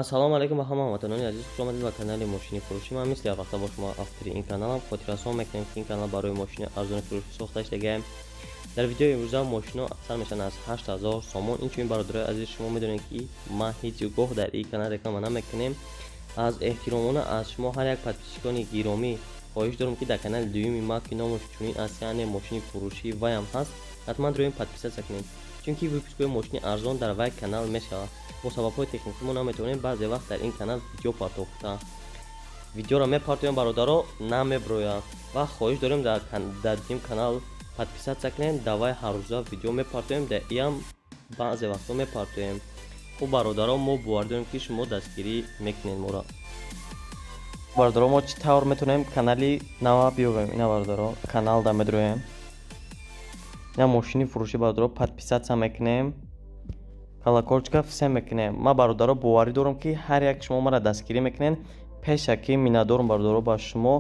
Ассалому алайкум ба ҳама ҳамватанони азиз, хуш омадед ба канали мошини фурӯшӣ. Ман мисли ҳар вақта бо шумо автори ин каналам. Хотиррасон мекунем ки ин канал барои мошини арзони фурӯшӣ сохта иштегаем. дар видеои имрӯза мошино сар мешаванд аз 8000 сомон. Инчунин бародарои азиз, шумо медонед ки ма ҳеҷ гоҳ дар ин канал реклама намекунем. аз эҳтиромона аз шумо ҳар як подписчикони гиромӣ хоҳиш дорам ки дар канали дуюми ма ки номаш чунин аст, яъне мошини фурӯшӣ вайам ҳаст, ҳатман роем подписатсия кунед, чунки выпускҳои мошини арзон дар вай канал мешавад. бо сабабҳои техникӣ мо наметавонем баъзе вақт дар ин канал видео партофта. видеоро мепартоем бародаро, намеброяд ва хоҳиш дорем дар ин канал подписатсия кунем. дар вай ҳаррӯза видео мепартоем, дар иам баъзе вақтҳо мепартоем. хуб бародаро, мо боварӣ дорем ки шумо дастгирӣ мекунед моро. бародаро, мо чӣ тавр метавонем канали нава биёбем? ина бародаро, канал да медроем, ина мошини фурӯшӣ бародаро, подписатсия мекунем, колокольчика все мекунем. ма бародаро боварӣ дорам ки ҳар як шумо мара дастгирӣ мекунед. пеша ки миннатдорам бародаро ба шумо.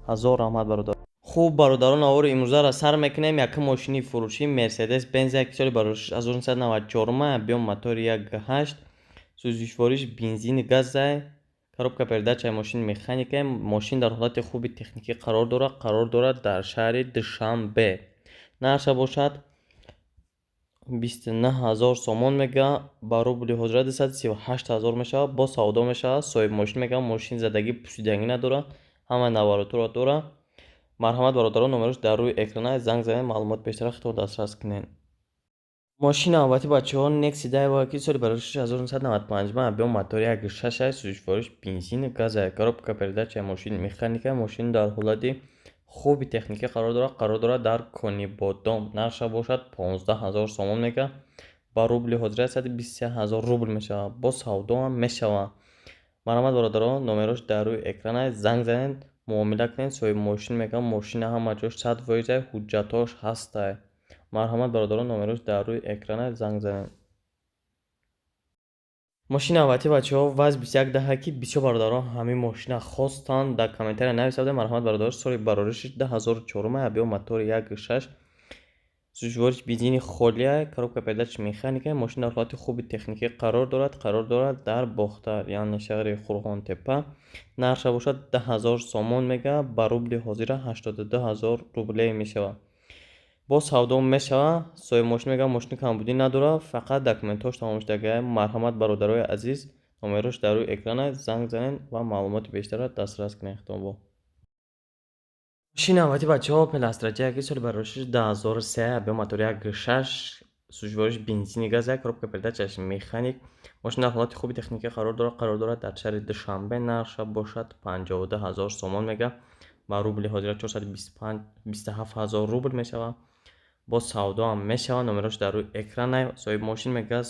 ҳазор раҳмат бародаро. хуб бародаро, навори имрӯзаро сар мекунем. якум мошини фурӯшӣ Mercedes Benz ки соли барош 1994 биём мотори 1.8 сӯзишвориш бензини газай, коробка передачаи мошин механикаи мошин дар ҳолати хуби техникӣ қарор дорад дар шаҳри Душанбе. нарша бошад 29000 сомон мега, ба рубли ҳозира 38000 мешавад. бо савдо мешавад. соҳиби мошин мега мошин задагӣ пӯсидагӣ надорад, ҳама наваратуро дорад. марҳамат бародаро, номерош дар рӯи экран аст, занг занед, маълумот бештара худтон дастрас кунед. мошина албатта бачаҳо Nexi Daiwa ки соли барош 1995 биём мотори 1.6 сӯзишвориш бензин газай, коробка передачаи мошин механикаи мошин дар ҳолати хуби техникӣ қарор дорад дар Конибодом. нарша бошад 15000 сомон мега, ба рубли ҳозира 123000 рубл мешавад. бо савдо ҳам мешавад. марҳамат бародаро, номерош дар рӯи экран аст, занг занед, муомила кунед. соҳиби мошин мега мошина ҳама ҷош 100% ҳуҷҷатош ҳастай. марҳамат бародаро, номерош дар рӯи экран аст, занг занед. мошина албатта бачаҳо ваз 21 даҳа ки бисёр бародаро ҳамин мошина хостанд, дар комментария нависавед. марҳамат бародаро, соли бароришиш 2004 биём мотори 1.6 сӯзишвориш бензини холия, коробка передачаи механикаи мошин дар ҳолати хуби техникӣ қарор дорад дар Бохтар, яъне шаҳри Хурғонтепа. нарша бошад 10000 сомон мега, ба рубли ҳозира 82000 рубле мешавад. бо савдо мешавад. соҳиби мошин мега мошини камбудӣ надорад, фақат документҳош тамом шудагиаст. марҳамат бародарои азиз, номерош дар рӯи экран аст, занг занед ва маълумоти бештара дастрас кунед. мошина албатта бачаҳо Пеластратия ки соли барошиш 2003 биём мотори 1.6 сӯзишвориш бензини газай, коробка передачааш механик мошин дар ҳолати хуби техникӣ қарор дорад дар шаҳри Душанбе. нарша бошад 52000 сомон мега, ба рубли ҳозира 427000 рубл мешавад. бо савдо ҳам мешавад. номерош дар рӯи экран аст. соҳиби мошин мега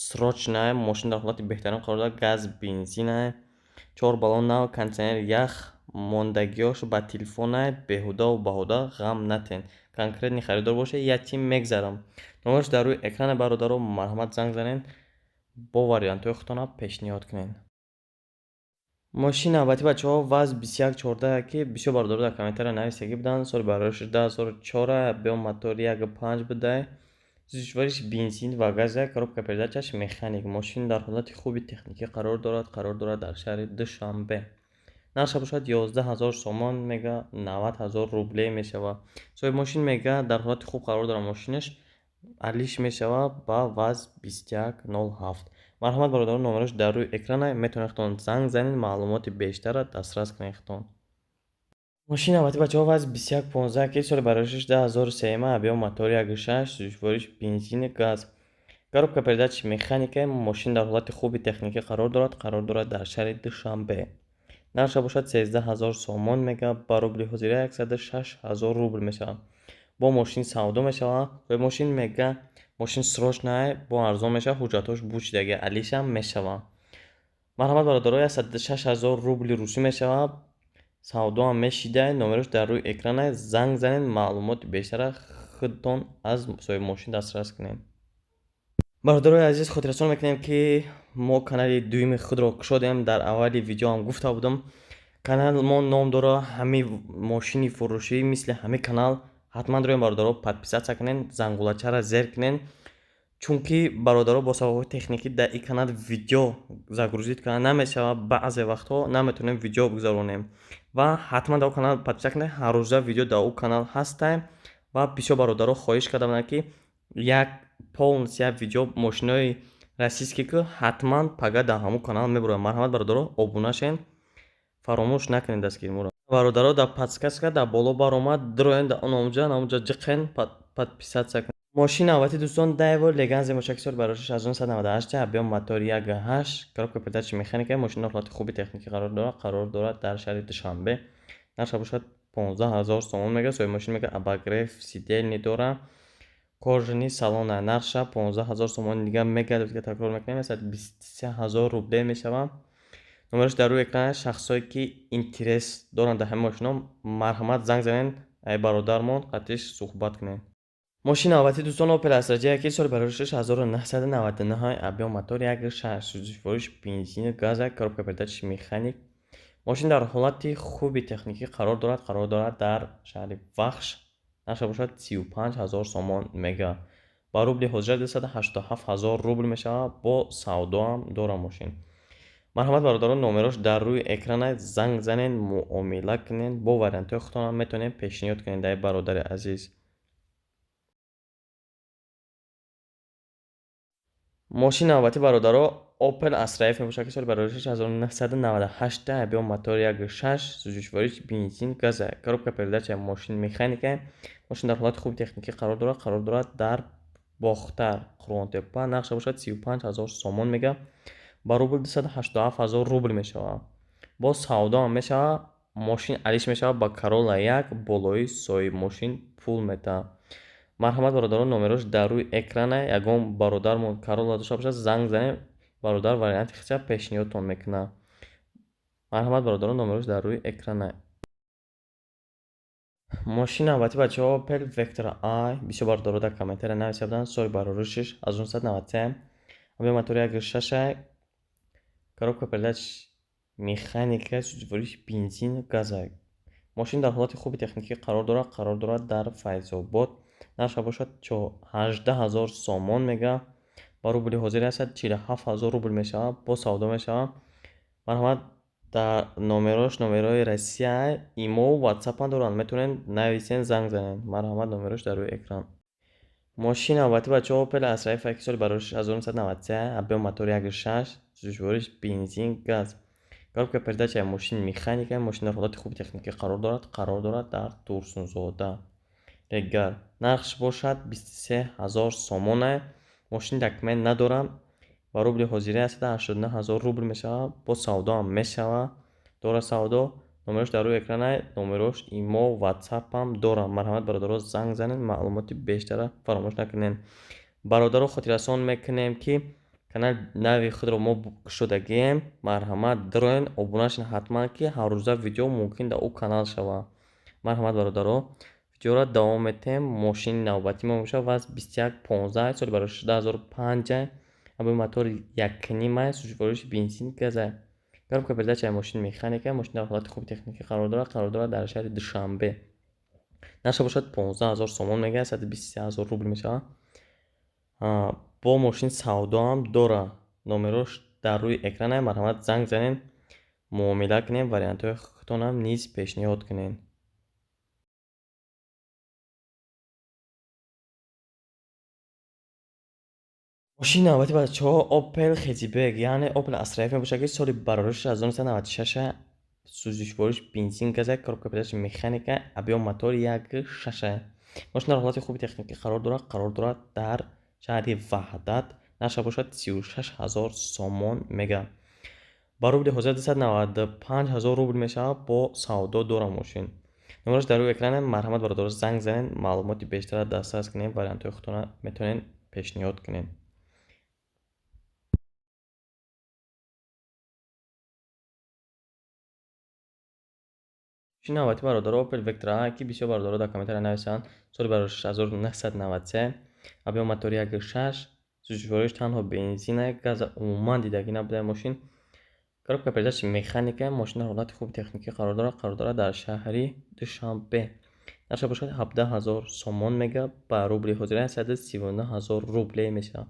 срочная мошин дар ҳолати беҳтарин қарор дорад. газ бензина 4 баллон нав, кондитсионер ях, мондагиёш ба телефона, беҳудаву баҳуда ғам натен. конкретни харидор бошед, ятим мегзарам. номерош дар рӯи экран бародаро, марҳамат занг занед, бо вариантҳои худтона пешниҳод кунед. мошина албатта бачаҳо ваз 2114 ки бисёр бародаро дар комментария нависагӣ буданд. соли бароришиш 2004 биём мотори 1.5 будай, сӯзишвориш бензин ва газай, коробка передачааш механик мошин дар ҳолати хуби техникӣ қарор дорад дар шаҳри Душанбе. нарша бошад 11000 сомон мега, 90000 рубле мешавад. соҳиби мошин мега дар ҳолати хуб қарор дорад мошинаш, алиш мешавад ба ваз 2107. марҳамат бародаро, номерош дар рӯи экран аст, метавонед худтон занг занед, маълумоти бештара дастрас кунед худтон. мошина албатта бачаҳо ваз 2115 ки соли бароришиш 2003 биём мотори 1.6 сӯзишвориш бензини газ, коробка передачаи механикаи мошин дар ҳолати хуби техникӣ қарор дорад дар шаҳри Душанбе. нарша бошад 13000 сомон мега, ба рубли ҳозира 106000 рубл мешавад. бо мошин савдо мешавад. соҳиби мошин мега мошин срочная, бо арзон мешавад, ҳуҷҷатош бучидаги алишам мешавад. марҳамат бародаро, 106000 рубли русӣ мешавад. савдо ҳам мешидай. номерош дар рӯи экран аст, занг занед, маълумоти бештара худтон аз соҳиби мошин дастрас кунед. бародарои азиз, хотиррасон мекунем ки мо канали дуюми худро кушодем. дар аввали видео ҳам гуфта будам, канали мо ном дорад ҳамин мошини фурӯшӣ мисли ҳамин канал. ҳатман роем бародаро подписатсия кунед, зангулачаро зер кунед чунки бародаро бо сабабҳои техникӣ дар ин канал видео загрузид карда намешавад, баъзе вақтҳо наметавонем видео бигузаронем ва ҳатман дар он канал подписа кунед. Ҳар рӯза видео дар он канал ҳастаем ва бисёр бародаро хоҳиш карда буданд ки як полностью як видео мошинои российские ки ҳатман пага дар ҳамон канал мебурад. Марҳамат бародаро, обуна шен, фаромӯш накунед дастгирӣ муро. Бародаро дар подсказка дар боло баромад, дроен дар намуҷа ҷиқен подписатсия кунед. Мошин навбати дӯстон Daewoo Legan зебошаки соли бароишаш 1998 объем мотори 1.8, коробка передачи механика. Мошина ҳолати хуби техникӣ қарор дорад дар шаҳри Душанбе. Нархаш бошад 15000 сомон мега. Соҳиби мошин мега обогрев сидельни дора, кожани салона. Нарша 15000 сомон дига мега. Дига такрор мекунем, 23000 рубле мешавад. номераш дар рӯи экран. Шахсое ки интерес доранд дар ҳамин мошино, марҳамат занг занед ай бародармон қатиш суҳбат кунед. мошин навбати дӯстон Opel Astra J1 соли бароишаш 1999, объем мотори 1.6, сӯзишвориш бензини газа, коробка передачи механик. мошин дар ҳолати хуби техникӣ қарор дорад дар шаҳри Вахш. нархаш бошад 35000 сомон мега. ба рубли ҳозира 287000 рубл мешавад. бо савдо ҳам дора мошин. марҳамат бародарон, номерош дар рӯи экран аст. занг занед, муомила кунед. бо вариантҳои худтон метавонед пешниҳод кунед ай бародари азиз. мошин навбати бародаро Opel Astra F мебошад ки соли бароишаш 1998, объем мотори 1.6, сӯзишвориш бензин газа, коробка передачи мошин механика. мошин дар ҳолати хуби техникӣ қарор дорад дар Бохтар, Қурғонтепа. нархаш бошад 35000 сомон мега. ба рубл 287000 рубл мешавад. бо савдо ҳам мешавад. мошин алиш мешавад ба Corolla 1. болои соҳиби мошин пул метаҳад. марҳамат бародарон, номерош дар рӯи экран аст. ягон бародармон Corolla дошта бошад, занг занед, бародар варианти хиста пешниҳодтон мекунад. марҳамат бародарон, номерош дар рӯи экран аст. мошин навбати бачаҳо Opel Vectra I. бисёр бародаро дар комментария нависта буданд. соли бароишаш 1993, объем мотори 1.6, коробка передач механика, сӯзишвориш бензин газа. мошин дар ҳолати хуби техникӣ қарор дорад дар Файзобод. нархаш бошад 18000 сомон мега. ба рубли ҳозир аст 47000 рубл мешавад. бо савдо мешавад. марҳамат дар номерои Россия имо WhatsApp доранд, метавонед нависен, занг занед. марҳамат, номерош дар рӯи экран. мошин навбати бачаҳо Opel Astra F соли бароишаш 1993, объем мотори 1.6, сӯзишвориш бензин газ, коробка передачи мошин механика. мошин дар ҳолати хуби техникӣ қарор дорад дар Турсунзода, Регар. нархаш бошад 23000 сомон аст. мошин документ надорад. ба рубли ҳозирӣ аст 89000 рубл мешавад. бо савдо ҳам мешавад. дора савдо. номерош дар рӯи экран аст. номерош имо WhatsApp ҳам дорад. марҳамат бародаро, занг занед, маълумоти бештара фаромӯш накунед. бародаро, хотиррасон мекунем ки канали нави худро мо кушодагием. марҳамат дроен, обуна шин ҳатман ки ҳар рӯза видео мумкин дар он канал шавад. марҳамат бародаро, видеоро давом метем. мошини навбати мо мебошад ВАЗ 2115 соли бароишаш 2005, объем мотори 1.5, сӯзишвориш бензин газа, коробка передачи мошин механика. мошин дар ҳолати хуби техникӣ қарор дорад дар шаҳри Душанбе. нархаш бошад 15000 сомон мега, 123000 рубл мешавад. бо мошин савдо ҳам дорад. номерош дар рӯи экран аст. марҳамат занг занед, муомила кунед, вариантҳои худтонам низ пешниҳод кунед. мошини навбати бачаҳо Opel Xetzebek, яъне Opel Astra F мебошад ки соли бароишаш 1996, сӯзишвориш бензин газа, коробка передачи механика, объем мотори 1.6. мошин дар ҳолати хуби техникӣ қарор дорад дар шаҳри Ваҳдат. нархаш бошад 36000 сомон мега. ба рубли ҳозир 295000 рубл мешавад. бо савдо дора мошин. номерош дар рӯи экран аст. марҳамат бародаро, занг занед, маълумоти бештара дастрас кунед, вариантҳои худтона метавонед пешниҳод кунед. мошини навбати бародаро Opel Vectra I ки бисёр бародаро дар комментария нависанд. соли бароишаш 1993, объем мотори 1.6, сӯзишвориш танҳо бензин аст, газа умуман дидагӣ набуда мошин, коробка передачи механика. мошин дар ҳолати хуби техникӣ қарор дорад дар шаҳри Душанбе. дар шабошкати 17,000 сомон мега ба рубли ҳозира 139,000 рубле меша.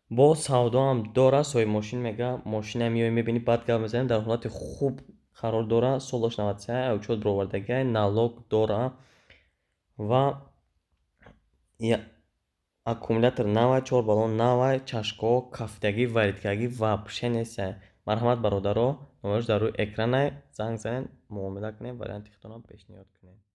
бо савдоам дора соҳиби мошин мега мошина миёи мебини баъд гап мезанем дар ҳолати хуб қарор дора, солаш 93 учёт баровардагия, налог дора ва аккумулятор навай, 4 баллон навай, чашкҳо, кафтагӣ, варидгагӣ вообще нест. Марҳамат бародаро, номерош дар рӯи экранай, занг занед, муомила кунем, варианти худтонро пешниҳод кунед.